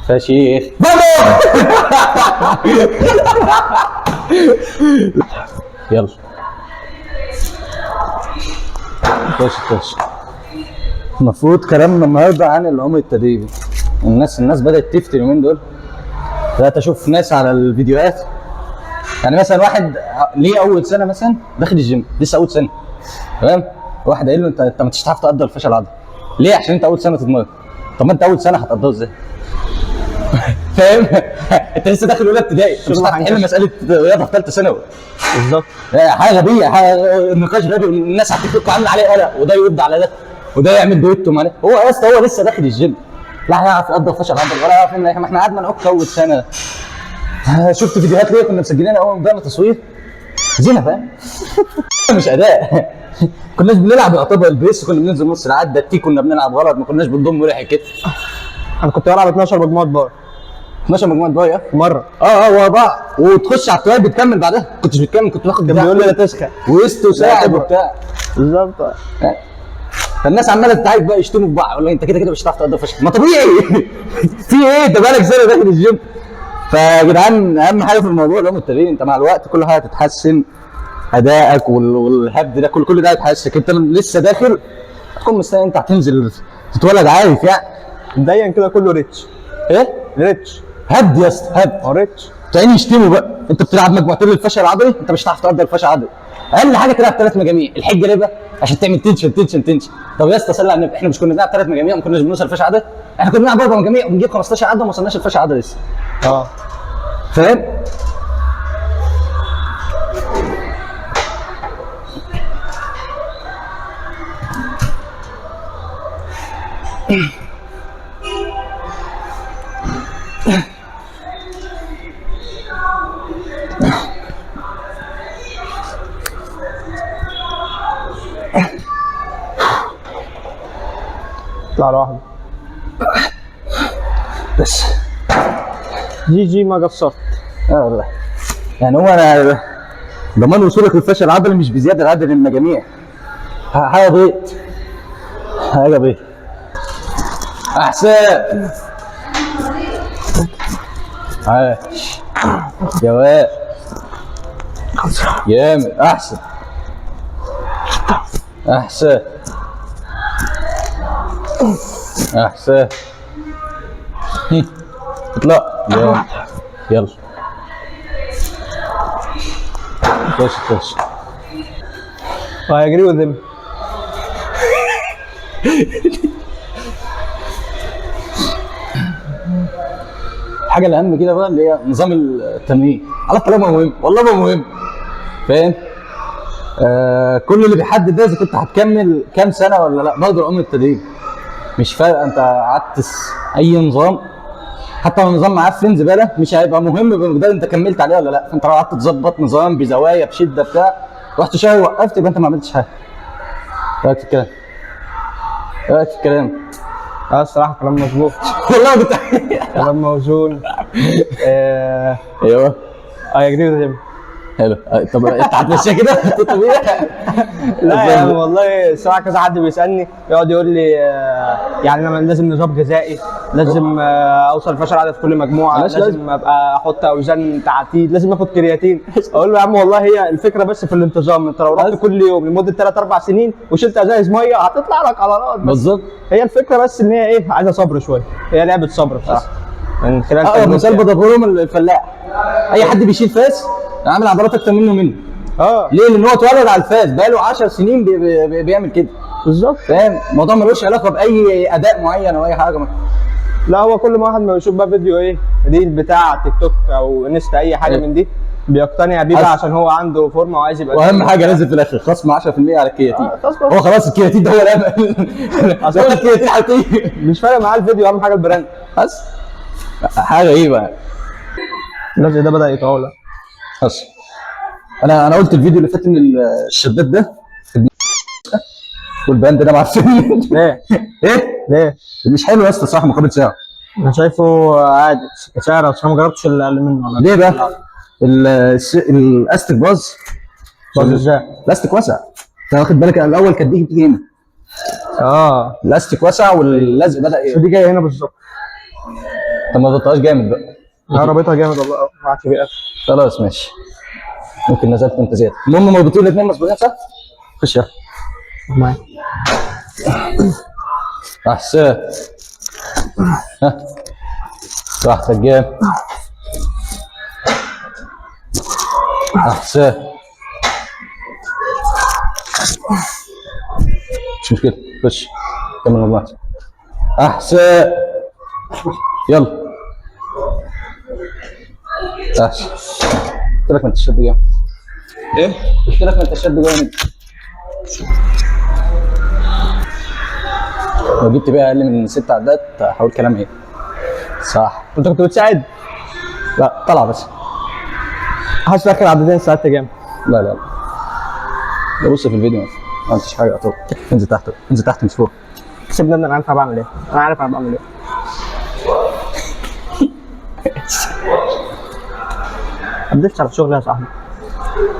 فشيخ يلا خش. المفروض كلامنا النهارده عن العمر التدريبي. الناس بدأت تفتي اليومين دول. بدأت اشوف ناس على الفيديوهات، يعني مثلا واحد ليه اول سنه مثلا داخل الجيم، لسه اول سنه تمام، واحد قايل له انت ما تعرف تقدر الفشل العضلي. ليه؟ عشان انت اول سنه تتمرن. طب ما انت اول سنه هتقدره ازاي؟ فاهم؟ انت لسه داخل اولى ابتدائي، مش هتعرف تحل مساله رياضه في ثالثه ثانوي. بالظبط. حاجه غبيه، النقاش غبي، الناس على التيك توك عامله عليه قلق، وده يرد على ده وده يعمل دويتو معاه. هو يا اسطى هو لسه داخل الجيم، لا هيعرف يقدر الفشل العضلي ولا يعرف ان احنا قعدنا نعك اول سنه. شفت فيديوهات ليه كنا مسجلينها اول ما بدانا تصوير؟ زينه فاهم؟ مش اداء. كناش بنلعب يعتبر البيس، كنا بننزل نص العده، التي كنا بنلعب غلط، ما كناش بنضم ولا كده. انا كنت بلعب 12 مجموعه بار. 12 مجموعه بار مره ورا بعض، وتخش على الطيار بتكمل بعدها. كنتش بتكمل، كنت باخد بيقول لي لا تسخن ويست وساعد وبتاع. بالظبط. فالناس عماله تتعب بقى، يشتموا في بعض، والله انت كده مش هتعرف تقدر فشل. ما طبيعي. في ايه؟ انت بقالك سنه داخل الجيم. فيا جدعان اهم حاجه في الموضوع اللي هو التمرين. انت مع الوقت كل حاجه هتتحسن، ادائك والهبد ده كل ده هيتحسن. انت لسه داخل تكون مستني، انت هتنزل تتولد عارف يعني. مبدئيا كده كله ريتش. ايه؟ ريتش هبد يا اسطى، هبد. ريتش تلاقيني يشتموا بقى، انت بتلعب مجموعتين للفشل العضلي، انت مش هتعرف تقدر الفشل العضلي. اقل حاجه تلعب 3 مجاميع، الحجه ليه بقى؟ عشان تعمل تنشن. طب يا اسطى صلي على النبي، احنا مش كنا بنلعب 3 مجاميع وما كناش بنوصل للفشل العضلي؟ احنا كنا بنلعب 4 مجاميع وبنجيب 15 عده وما وصلناش للفشل العضلي لسه. فاهم؟ اطلع لوحده بس جي ما قصرت. والله يعني هو انا ضمان وصولك للفشل العضلي مش بزياده عدد المجاميع. حاجه بيض احسن. عاش يا واد، جامد. احسن اطلع جامد. يلا خش I agree with him. الحاجه الاهم كده بقى اللي هي نظام التمرين. على طالما مهم، والله ما مهم، فاهم؟ كل اللي بيحدد ده اذا كنت هتكمل كام سنه ولا لا. برضه العمر التدريبي مش فارقه، انت قعدت اي نظام، حتى لو النظام معفن زباله مش هيبقى مهم بمقدار انت كملت عليه ولا لا. فانت لو قعدت تظبط نظام بزوايا بشده بتاع، رحت شهر وقفت، يبقى انت ما عملتش حاجه. رايك في الكلام؟ الصراحه كلام مظبوط. والله كنت كلام موزون. ايوه I agree with him. حلو. طب انت هتمشيها كده طبيعي؟ لا يا عم والله الصراحه كذا حد بيسالني يقعد يقول لي يعني انا لازم نظام غذائي، لازم اوصل لفشل عدد في كل مجموعه، لازم ابقى احط اوزان تعتيد، لازم اخد كرياتين. اقول له يا عم والله هي الفكره بس في الانتظام. انت لو رحت كل يوم لمده 3-4 سنين وشلت ازايز ميه هتطلع لك عضلات. بالظبط. هي الفكره بس ان هي ايه، عايزه صبر شويه. هي لعبه صبر بصراحه. من خلال مثال بضربه لهم الفلاح. اي حد بيشيل فاس عامل عضلات اكتر منه. ليه؟ لان هو اتولد على الفاس، بقاله 10 سنين بيعمل كده. بالظبط. فاهم؟ الموضوع ملوش علاقه باي اداء معين او اي حاجه. لا هو كل ما واحد ما يشوف بقى فيديو ايه ريل بتاع تيك توك او انستا اي حاجه من دي بيقتنع بيه بقى عشان هو عنده فورمه وعايز يبقى. واهم حاجه لازم في الاخر خصم 10% على الكرياتين. هو خلاص الكرياتين ده هو الامل. اصل الكرياتين هتيجي مش فارق معاه الفيديو، اهم حاجه البراند بس. حاجه ايه بقى؟ اللزق ده بدا يطول. بس انا قلت الفيديو اللي فات ان الشداد ده والباند ده معفن. ليه؟ ايه؟ ليه؟ مش حلو يا اسطى صح مقابل سعر. انا شايفه عادي سعر، بس انا ما جربتش اللي اقل منه. ليه بقى؟ الاستيك باظ ازاي؟ الاستيك واسع. انت واخد بالك الاول كانت دي بتيجي هنا. الاستيك واسع واللزق بدا دي جايه هنا بالظبط. طب ما ضغطهاش جامد بقى. انا رابطها جامد والله معاك في الاخر. خلاص ماشي. ممكن نزلت انت زياده. المهم مربوطين الاثنين مظبوطين صح؟ خش يلا. معاك. احسن. ها راحتك جامد. احسن. مش مشكلة خش كمل مجموعتك. احسن. يلا. احسن. قلت لك ما انت شد جامد. ايه؟ قلت لك ما انت شد جامد. لو جبت بيها اقل من 6 عدات هقول كلام ايه؟ صح. انت كنت بتساعد؟ لا طلع بس. حاسس اخر عددين ساعدت جامد. لا لا لا. بص في الفيديو ما عملتش حاجه اطول. انزل تحت انزل تحت مش فوق. سيبني انا عارف انا بعمل ايه. انا عارف انا بعمل ايه. عدلتش على شغلي يا صاحبي.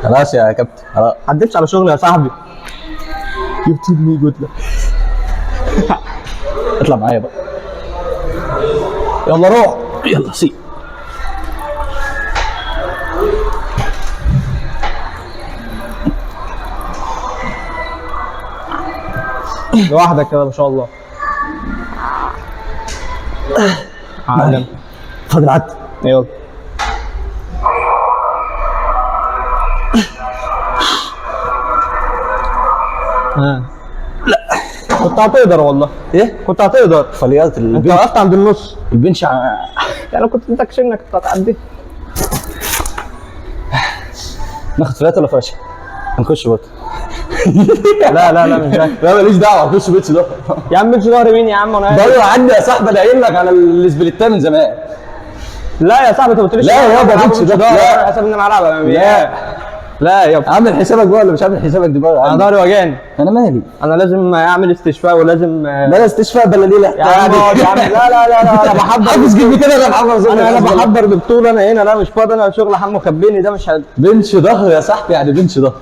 خلاص يا كابتن خلاص. عدلتش على شغلي يا صاحبي. يوتيوب مي جود لك. اطلع معايا بقى. يلا روح. يلا سي. لوحدك كده ما شاء الله. عالم. خد العد. يلا. لا كنت هتقدر والله. ايه؟ كنت هتقدر. فليات انت وقفت عند النص. البنش يعني كنت انت كشنك كنت هتعدي. ناخد فلات ولا فاشل؟ هنخش بط. لا لا لا مش جاي. لا ماليش دعوه هنخش بيتش ده. يا عم مش ظهري مين يا عم انا. ضيع عني يا صاحبي انا قايل لك على الاسبليتا من زمان. لا يا صاحبي انت ما قلتليش. لا يابا بيتش ده. لا حسب ان انا العب لا لا يابا. عامل حسابك بقى ولا مش عامل حسابك دماغك؟ انا ضهري وجعني. انا مالي. انا لازم اعمل استشفاء ولازم بلا استشفاء بلا ليله. يا عم اقعد يا عم. لا لا لا لا انا بحضر. حافظ جيب كده انا محافظ. انا بحضر دكتور انا هنا. لا مش فاضي انا شغل حمو خبيني ده مش بنش ظهر يا صاحبي يعني بنش ظهر.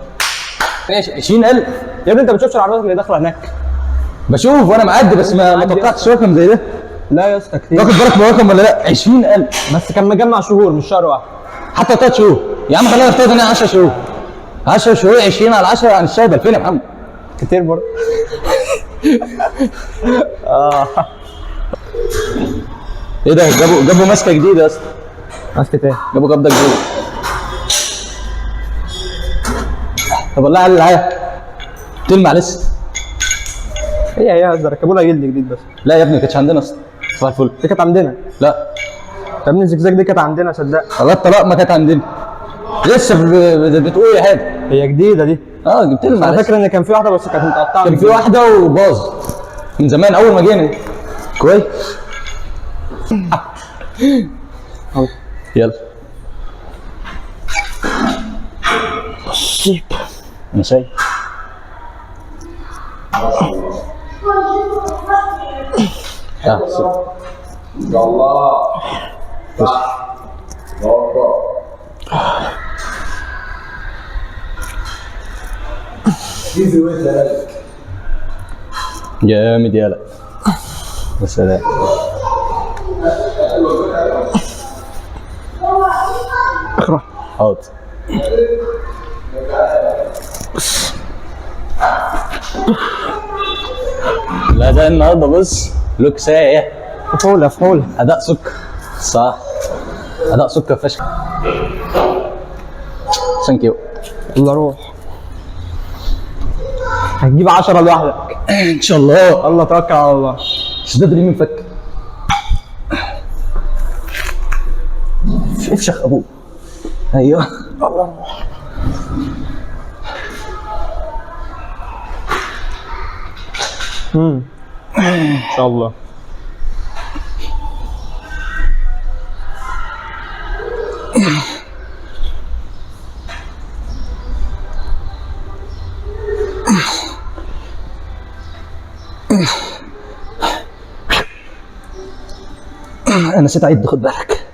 ماشي 20,000 يا ابني انت ما بتشوفش العربيات اللي داخله هناك؟ بشوف وانا معدي بس ما توقعتش رقم زي ده. لا يا اسطى كتير. واخد بالك من الرقم ولا لا؟ 20,000 بس كان مجمع شهور مش شهر واحد. حتى 3 شهور يا عم خلينا نفترض ان هي 10 شهور. 10 شهور 20 على 10 يعني الشاي ب 2000 يا محمد. كتير برضه. ايه ده جابوا ماسكه جديده يا اسطى. ماسكة ايه؟ جابوا قبضه جديده. طب والله على العيا تلمع لسه. هي ركبوا لها جلد جديد بس. لا يا ابني ما كانتش عندنا اصلا. صباح الفل. دي كانت عندنا. لا يا ابني الزجزاج دي كانت عندنا صدق. والله الطلاق ما كانت عندنا. لسه بتقول يا حاجه. هي جديده دي. جبت لي انا فاكر ان كان في واحده بس كانت متقطعه. كان في واحده وباظت من زمان اول ما جينا. كويس. يلا. انا شايف. يا الله. جامد يالا. يا سلام. اقرا. حاضر. لا ده النهارده بص لوك سايح. فحوله. اداء سكر. صح. اداء سكر فشخ. ثانك يو. يلا روح. هتجيب 10 لوحدك. ان شاء الله. الله توكل على الله. شداد اليمين فك. افشخ ابوه. ايوه. الله. ان شاء الله. انا نسيت اعد خد بالك.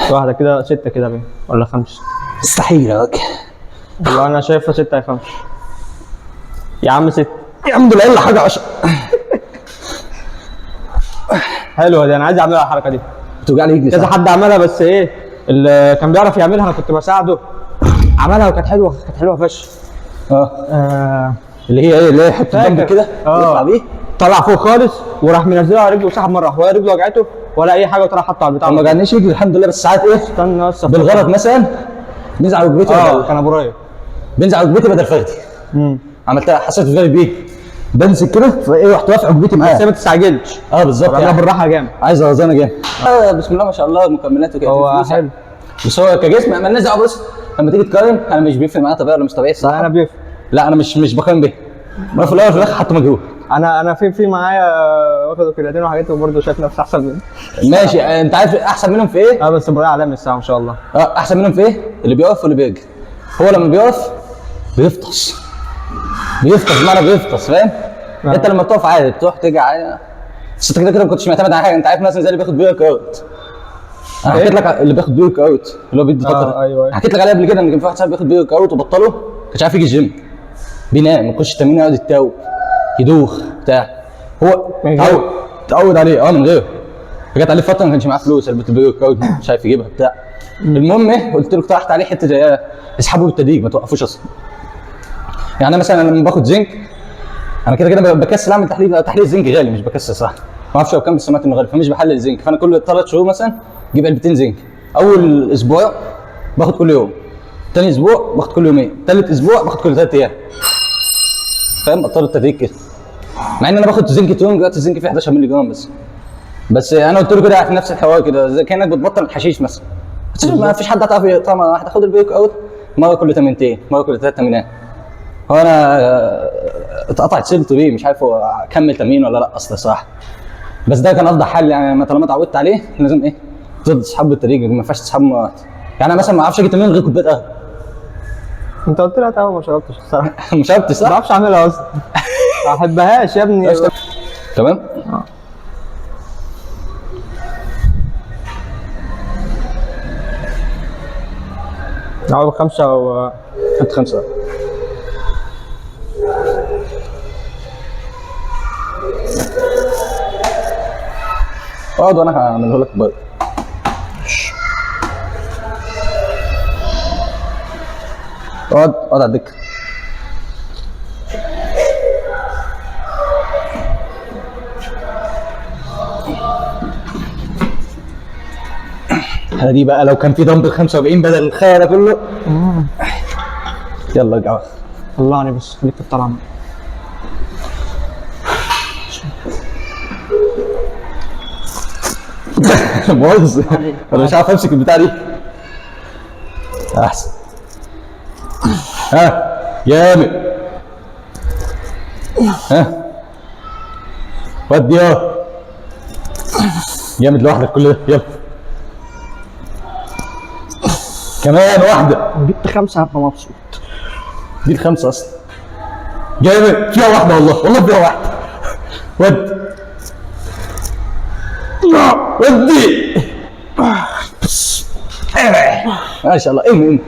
واحده كده 6 كده باين ولا 5. مستحيل يا راجل. والله انا شايفها 6 يا 5. يا عم 6. يا عم دول اقل حاجه 10. حلوه دي انا عايز اعملها الحركه دي. بتوجع لي رجلي كذا صح. حد عملها، بس ايه اللي كان بيعرف يعملها انا كنت بساعده، عملها وكانت حلوه، كانت حلوه فشخ. اللي هي ايه، اللي هي يحط فاكر. الدمب كده ويطلع بيه. طلع فوق خالص وراح منزلها على رجله وسحب مره، وهي رجله وجعته ولا اي حاجه، وطلع حطها على البتاع. ما وجعنيش رجلي الحمد لله، بس ساعات ايه استنى بس بالغلط مثلا بينزل على ركبتي كان ابو رايه. بينزل على ركبتي بدل فخدي. عملتها حسيت بجانب بيه، بمسك كده فايه رحت واقف ركبتي بس معاه. ما تستعجلش، بالظبط عملها بالراحه جامد. عايز اوزنه جامد. بسم الله ما شاء الله، مكملات وكده هو فلوس حلو. بس هو كجسم ما لناش دعوه. بس لما تيجي تقارن انا مش بيفرق معايا طبيعي ولا مش طبيعي الصراحه. انا بيفرق. لا انا مش بقارن بيه، انا في الاول وفي الاخر حط مجهود. انا في معايا واخد كرياتين وحاجات، وبرضه شايف نفسي احسن منه. ماشي انت عارف احسن منهم في ايه؟ بس ابو رايه عالمي الساعه ما شاء الله. احسن منهم في ايه؟ اللي بيقف واللي بيجري. هو لما بيقف بيفطس بمعنى بيفطس، فاهم؟ انت لما بتقف عادي بتروح تيجي عادي، بس انت كده ما كنتش معتمد على حاجه. انت عارف مثلا زي اللي بياخد بيورك اوت، انا حكيت لك اللي بياخد بيورك اوت اللي هو بيدي طاقه. ايوه. حكيت لك عليه قبل كده ان كان في واحد صاحبي بياخد بيورك اوت وبطله، كانش عارف يجي الجيم، بينام يخش التمرين يقعد يتاوب يدوخ بتاع. هو تعود عليه من غيره. جت عليه فتره ما كانش معاه فلوس، قلبت البيورك اوت مش عارف يجيبها بتاع. المهم ايه، قلت له اقترحت عليه حته زي اسحبه بالتدريج ما توقفوش اصلا. يعني انا مثلا لما باخد زنك انا كده بكسل اعمل تحليل الزنك غالي، مش بكسل صح، ما اعرفش لو كام، بس سمعت انه غالي فمش بحلل الزنك. فانا كل 3 شهور مثلا اجيب علبتين زنك. اول اسبوع باخد كل يوم، ثاني اسبوع باخد كل يومين، ثالث اسبوع باخد كل 3 ايام، فاهم؟ بطل التدريج كده. مع ان انا باخد زنك يوم دلوقتي الزنك فيه 11 مللي جرام بس انا قلت له كده في نفس الحوار كده، زي كانك بتبطل الحشيش مثلا. ما فيش حد هتعرف طبعا هتاخد البيوك اوت مره كل تمرينتين، مره كل 3 تمرينات. هو انا اتقطعت سلته بيه، مش عارف هو اكمل تمرين ولا لا اصلا صراحه. بس ده كان افضل حل يعني، طالما اتعودت عليه لازم ايه تفضل تسحبه بالتدريج، ما ينفعش تسحبه مره واحده. يعني انا مثلا ما اعرفش اجي تمرين غير كوبايه قهوه. انت قلت لها قهوه ما شربتش الصراحه. ما شربتش صح؟ ما بعرفش اعملها اصلا. ما احبهاش يا ابني. تمام؟ نلعب 5 و هات 5. اقعد وانا هعمله لك بقى. اقعد على الدكه. دي بقى لو كان في دمبل 45 بدل الخيال ده كله. يلا ارجع. طلعني بس، خليك في الطلعه. مؤاخذة انا مش عارف امسك البتاع دي. احسن. جامد. ودي جامد لوحدك كل ده. يلا كمان واحدة. جبت 5 هبقى مبسوط. دي ال5 اصلا. جامد، فيها واحدة والله فيها واحدة. ودي ما شاء الله. ام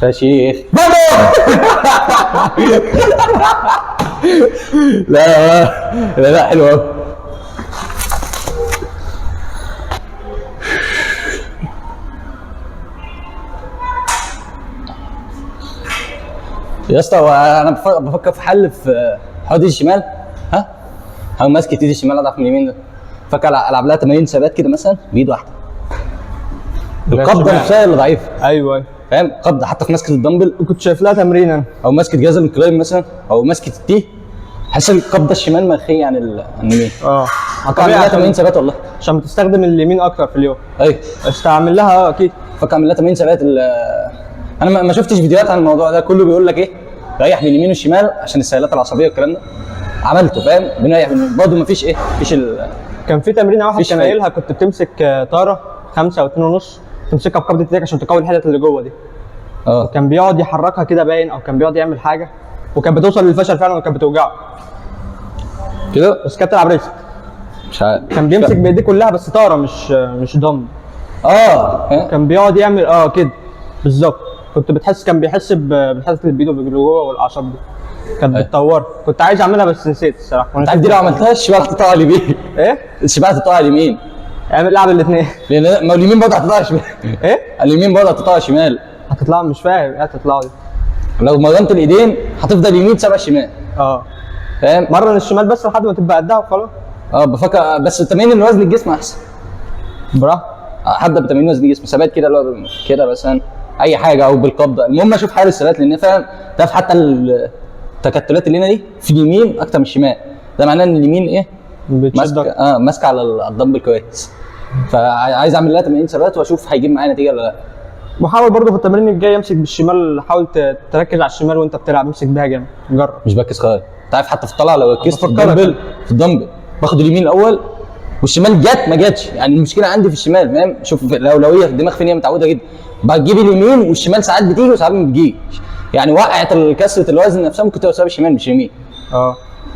فشيخ بابا. لا حلو قوي. يا اسطى انا بفكر في حل في حوض الشمال. او ماسك ايدي الشمال اضعف من اليمين ده. فكر العب لها تمارين ثبات كده مثلا بايد واحده. القبضه نفسها اللي ضعيفه. ايوه فاهم؟ قبضه حتى في مسكه الدمبل كنت شايف لها تمرين انا، او مسكه جهاز الانكلاين مثلا، او مسكه التي. حاسس القبضه الشمال مرخيه عن اليمين. هعمل لها تمارين ثبات والله عشان بتستخدم اليمين اكتر في اليوم. ايوه استعمل لها اكيد. فكر اعمل لها تمارين ثبات. انا ما شفتش فيديوهات عن الموضوع ده، كله بيقول لك ايه ريح من اليمين والشمال عشان السيالات العصبيه والكلام ده. عملته فاهم، بنريح برضه مفيش ايه مفيش كان في تمرينه واحد كان فايدة. قايلها، كنت بتمسك طاره 5 أو 2.5 تمسكها بقبضه ايديك عشان تقوي الحتت اللي جوه دي. كان بيقعد يحركها كده باين، او كان بيقعد يعمل حاجه وكانت بتوصل للفشل فعلا وكانت بتوجعه كده. بس كانت تلعب ريسك. مش عارف. كان بيمسك بايديه كلها بس طاره مش ضم. كان بيقعد يعمل كده بالظبط. كنت كان بيحس بالحتت اللي بايده اللي جوه والاعصاب دي. كانت بتطور، كنت عايز اعملها بس نسيت الصراحه. انت عارف دي لو عملتهاش الشمال هتقطع اليمين. ايه؟ الشمال هتقطع اليمين، اعمل لعب الاثنين. لان ما اليمين برضه هتقطع شمال. ايه؟ اليمين برضه هتقطع شمال. هتطلع مش فاهم ايه هتطلع دي. لو مرنت الايدين هتفضل يمين تسابق شمال. اه فاهم؟ مرن الشمال بس لحد ما تبقى قدها وخلاص. بفكر بس تمرين الوزن الجسم احسن. براحتك. هبدا بتمرين وزن الجسم، ثبات كده اللي هو كده مثلا اي حاجه او بالقبضه، المهم اشوف حال الثبات، لان فعلا تعرف حتى التكتلات اللي هنا دي في اليمين اكتر من الشمال، ده معناه ان اليمين ايه؟ بتشدك. ماسكه على الدمبل كويس، فعايز اعمل لها تمارين ثبات واشوف هيجيب معايا نتيجه ولا لا. وحاول برضه في التمرين الجاي امسك بالشمال، حاول تركز على الشمال وانت بتلعب، امسك بيها جامد، جرب. مش بركز خالص، انت عارف حتى في الطلعه لو ركزت في بفكرك. الدمبل باخد اليمين الاول والشمال جت ما جاتش، يعني المشكله عندي في الشمال، فاهم؟ شوف لو هي الدماغ فين، هي متعوده جدا بتجيب اليمين والشمال ساعات بتيجي وساعات ما بتجيش، يعني وقعت كسره الوزن نفسها ممكن تبقى بسبب الشمال مش اليمين.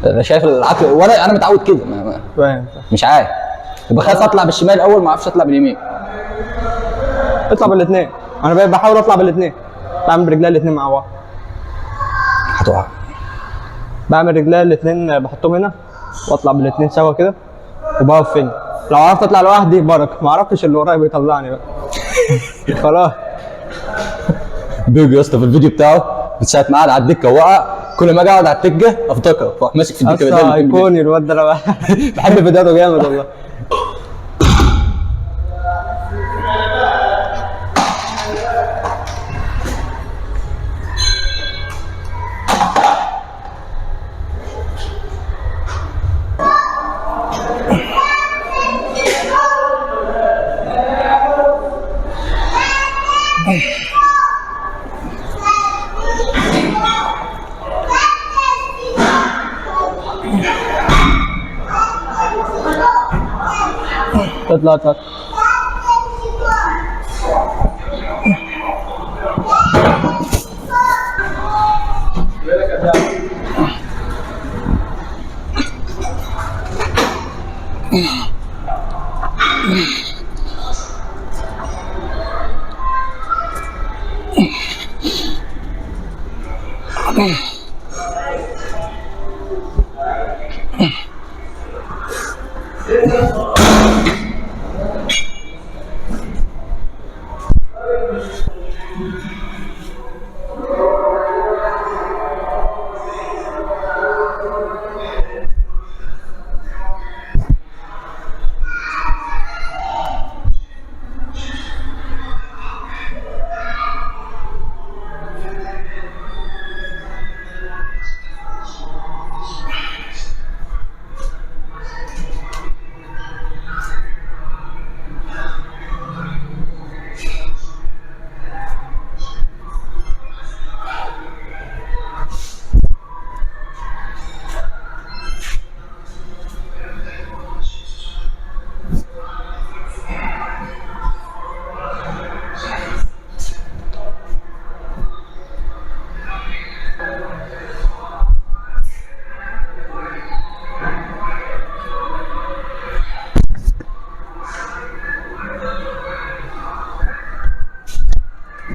انا شايف العقل وانا متعود كده فاهم. مش عارف، وبخاف اطلع بالشمال اول ما اعرفش اطلع باليمين. اطلع بالاثنين، انا بحاول اطلع بالاثنين، بعمل برجلي الاثنين مع بعض. هتقع. بعمل رجلي الاثنين بحطهم هنا واطلع بالاثنين سوا كده وبقف فين. لو عرفت اطلع لوحدي بركه، ما عرفتش اللي ورايا بيطلعني بقى. خلاص. بيجي يا اسطى في الفيديو بتاعه من ساعه ما قعد على الدكه وقع، كل ما اجي اقعد على الدكه افتكر فاروح ماسك في الدكه اصلا ايقوني الواد ده، انا بحب فيديوهاته جامد والله. اطلع.